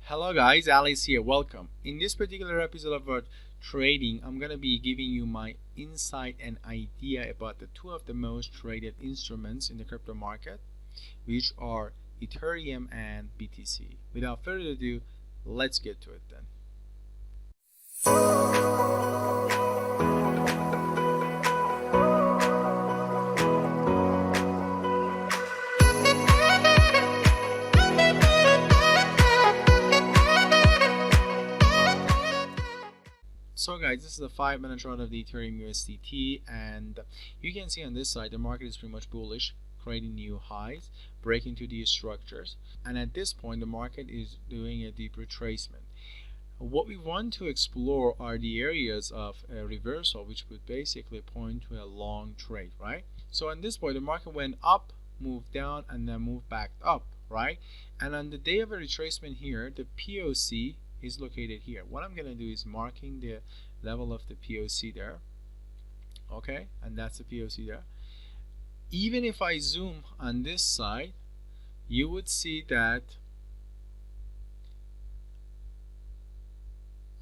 Hello guys, Alice here. Welcome. In this particular episode of our trading, I'm going to be giving you my insight and idea about the two of the most traded instruments in the crypto market, which are Ethereum and BTC. Without further ado, let's get to it then. So guys, this is a 5-minute chart of the Ethereum USDT, and you can see on this side the market is pretty much bullish, creating new highs, breaking to these structures, and at this point the market is doing a deep retracement. What we want to explore are the areas of a reversal, which would basically point to a long trade, right? So at this point the market went up, moved down, and then moved back up, right? And on the day of a retracement here, the POC is located here. What I'm going to do is marking the level of the POC there, okay, and that's the POC there. Even if I zoom on this side, you would see that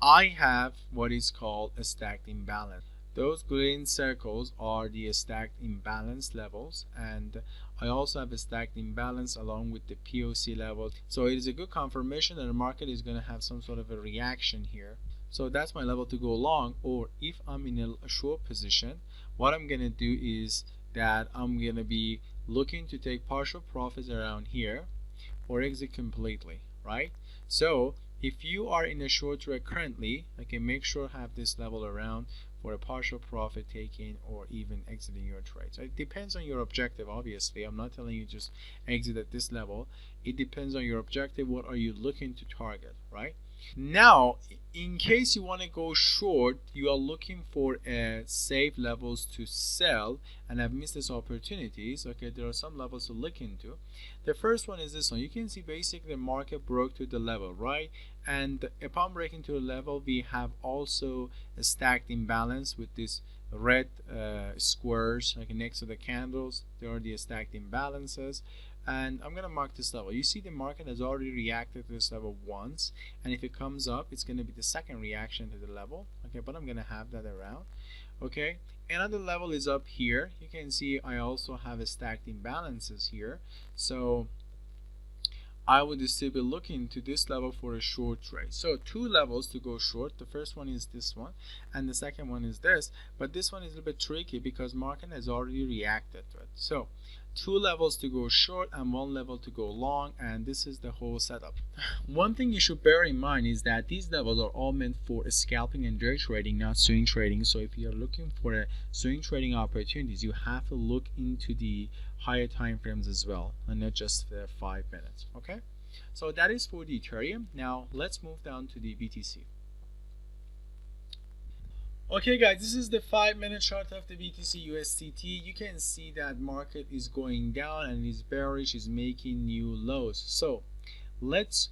I have what is called a stacked imbalance. Those green circles are the stacked imbalance levels, and I also have a stacked imbalance along with the POC level. So it is a good confirmation that the market is going to have some sort of a reaction here. So that's my level to go long, or if I'm in a short position, what I'm going to do is that I'm going to be looking to take partial profits around here or exit completely, right? So if you are in a short trade currently, okay, make sure have this level around for a partial profit taking or even exiting your trade. So it depends on your objective. Obviously, I'm not telling you just exit at this level. It depends on your objective. What are you looking to target, right? Now, in case you want to go short, you are looking for safe levels to sell and have missed these opportunities. Okay, there are some levels to look into. The first one is this one. You can see basically the market broke to the level, right? And upon breaking to the level, we have also a stacked imbalance with this red squares like next to the candles. There are the stacked imbalances, and I'm gonna mark this level. You see the market has already reacted to this level once, and if it comes up, it's gonna be the second reaction to the level. Okay, but I'm gonna have that around. Okay, another level is up here. You can see I also have a stacked imbalances here, so I would still be looking to this level for a short trade. So two levels to go short. The first one is this one, and the second one is this. But this one is a little bit tricky because market has already reacted to it. So two levels to go short and one level to go long, and this is the whole setup. One thing you should bear in mind is that these levels are all meant for scalping and day trading, not swing trading. So if you're looking for a swing trading opportunities, you have to look into the higher time frames as well, and not just the 5 minutes. Okay, so that is for the Ethereum. Now let's move down to the BTC. Okay guys, this is the 5-minute chart of the BTC USDT. You can see that market is going down and is bearish, is making new lows. So let's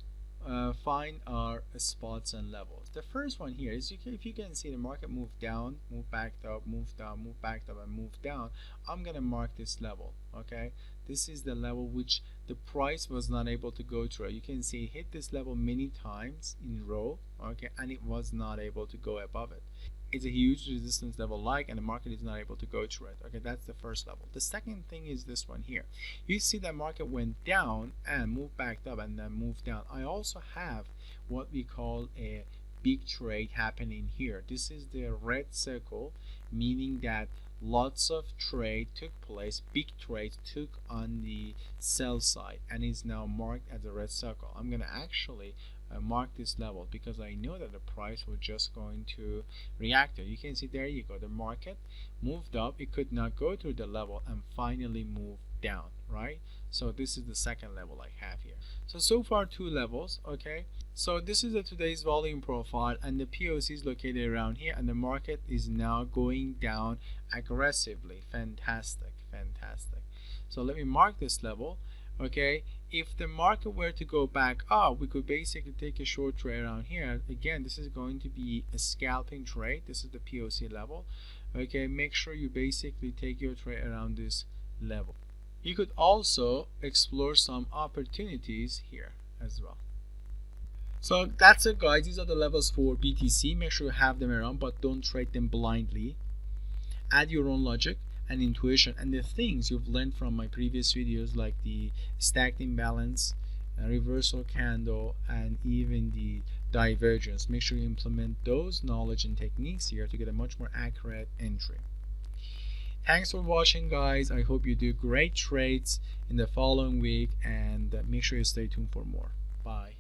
find our spots and levels. The first one here is if you can see the market move down, move back up, move down, move back up, and move down. I'm gonna mark this level. Okay, this is the level which the price was not able to go through. You can see it hit this level many times in a row. Okay, and it was not able to go above it. It's a huge resistance level and the market is not able to go through it. Okay, that's the first level. The second thing is this one here. You see that market went down and moved back up and then moved down. I also have what we call a big trade happening here. This is the red circle, meaning that lots of trade took place, big trades took on the sell side and is now marked as a red circle. I'm gonna actually mark this level because I know that the price was just going to react to it. You can see there you go, the market moved up, it could not go through the level and finally moved down, right? So this is the second level I have here. So far two levels. Okay, so this is today's volume profile, and the POC is located around here, and the market is now going down aggressively. Fantastic. So let me mark this level. Okay, if the market were to go back up, we could basically take a short trade around here. Again, this is going to be a scalping trade. This is the POC level. Okay, make sure you basically take your trade around this level. You could also explore some opportunities here as well. So that's it, guys. These are the levels for BTC. Make sure you have them around, but don't trade them blindly. Add your own logic and intuition and the things you've learned from my previous videos, like the stacked imbalance, reversal candle, and even the divergence. Make sure you implement those knowledge and techniques here to get a much more accurate entry. Thanks for watching, guys. I hope you do great trades in the following week, and make sure you stay tuned for more. Bye.